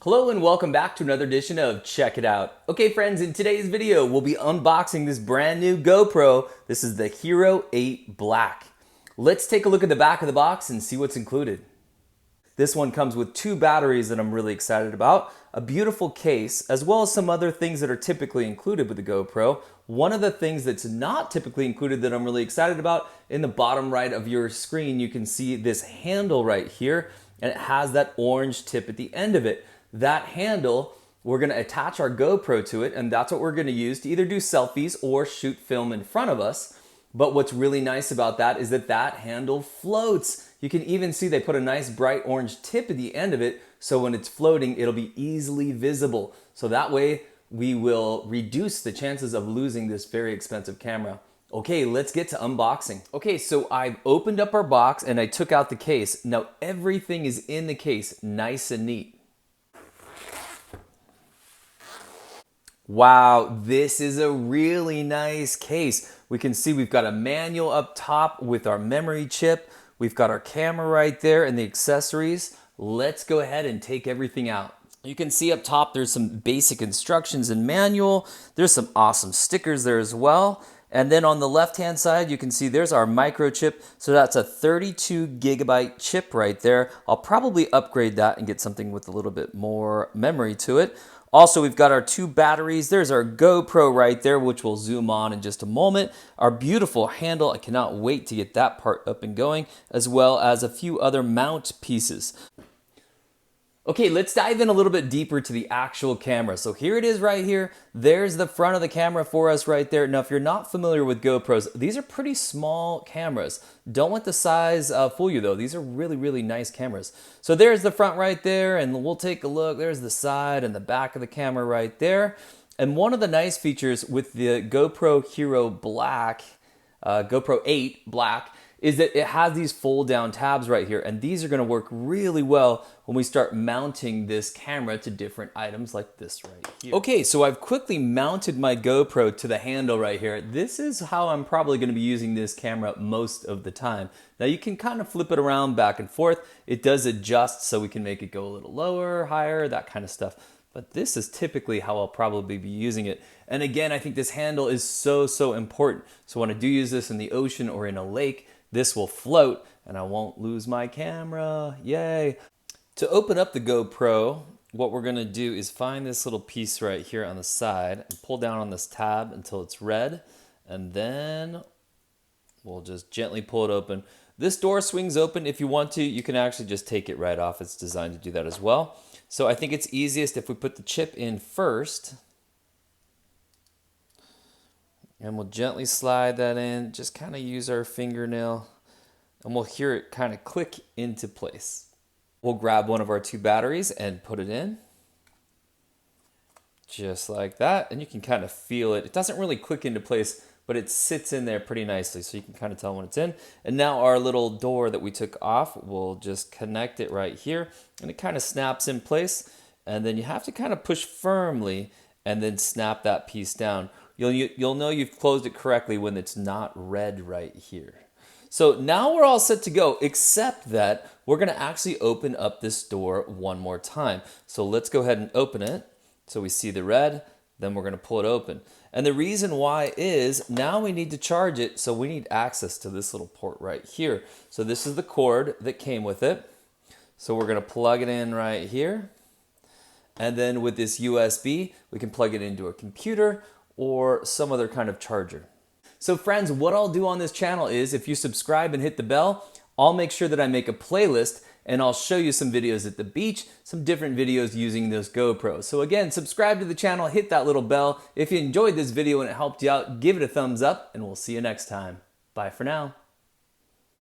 Hello and welcome back to another edition of Check It Out. Okay friends, in today's video we'll be unboxing this brand new GoPro. This is the HERO8 Black. Let's take a look at the back of the box and see what's included. This one comes with two batteries that I'm really excited about, a beautiful case, as well as some other things that are typically included with the GoPro. One of the things that's not typically included that I'm really excited about, in the bottom right of your screen you can see this handle right here, and it has that orange tip at the end of it. That handle, we're gonna attach our GoPro to it, and that's what we're gonna use to either do selfies or shoot film in front of us. But what's really nice about that is that that handle floats. You can even see they put a nice bright orange tip at the end of it, so when it's floating, it'll be easily visible. So that way, we will reduce the chances of losing this very expensive camera. Okay, let's get to unboxing. Okay, so I've opened up our box and I took out the case. Now everything is in the case, nice and neat. Wow, this is a really nice case. We can see we've got a manual up top with our memory chip. We've got our camera right there and the accessories. Let's go ahead and take everything out. You can see up top there's some basic instructions and manual. There's some awesome stickers there as well. And then on the left-hand side, you can see there's our microchip. So that's a 32 gigabyte chip right there. I'll probably upgrade that and get something with a little bit more memory to it. Also, we've got our two batteries. There's our GoPro right there, which we'll zoom on in just a moment. Our beautiful handle, I cannot wait to get that part up and going, as well as a few other mount pieces. Okay, let's dive in a little bit deeper to the actual camera. So here it is right here. There's the front of the camera for us right there. Now, if you're not familiar with GoPros, these are pretty small cameras. Don't let the size fool you though. These are really, really nice cameras. So there's the front right there, and we'll take a look. There's the side and the back of the camera right there. And one of the nice features with the GoPro Hero Black, GoPro 8 Black, is that it has these fold down tabs right here, and these are gonna work really well when we start mounting this camera to different items like this right here. Okay, so I've quickly mounted my GoPro to the handle right here. This is how I'm probably gonna be using this camera most of the time. Now you can kind of flip it around back and forth. It does adjust so we can make it go a little lower, higher, that kind of stuff. But this is typically how I'll probably be using it. And again, I think this handle is so important. So when I do use this in the ocean or in a lake, this will float and I won't lose my camera, yay. To open up the GoPro, what we're gonna do is find this little piece right here on the side and pull down on this tab until it's red, and then we'll just gently pull it open. This door swings open. If you want to, you can actually just take it right off. It's designed to do that as well. So I think it's easiest if we put the chip in first, and we'll gently slide that in, just kind of use our fingernail, and we'll hear it kind of click into place. We'll grab one of our two batteries and put it in, just like that, and you can kind of feel it. It doesn't really click into place, but it sits in there pretty nicely, so you can kind of tell when it's in. And now our little door that we took off, we'll just connect it right here, and it kind of snaps in place, and then you have to kind of push firmly and then snap that piece down. You'll know you've closed it correctly when it's not red right here. So now we're all set to go, except that we're gonna actually open up this door one more time. So let's go ahead and open it. So we see the red, then we're gonna pull it open. And the reason why is now we need to charge it, so we need access to this little port right here. So this is the cord that came with it. So we're gonna plug it in right here. And then with this USB, we can plug it into a computer or some other kind of charger. So friends, what I'll do on this channel is if you subscribe and hit the bell, I'll make sure that I make a playlist and I'll show you some videos at the beach, some different videos using those GoPros. So again, subscribe to the channel, hit that little bell. If you enjoyed this video and it helped you out, give it a thumbs up, and we'll see you next time. Bye for now.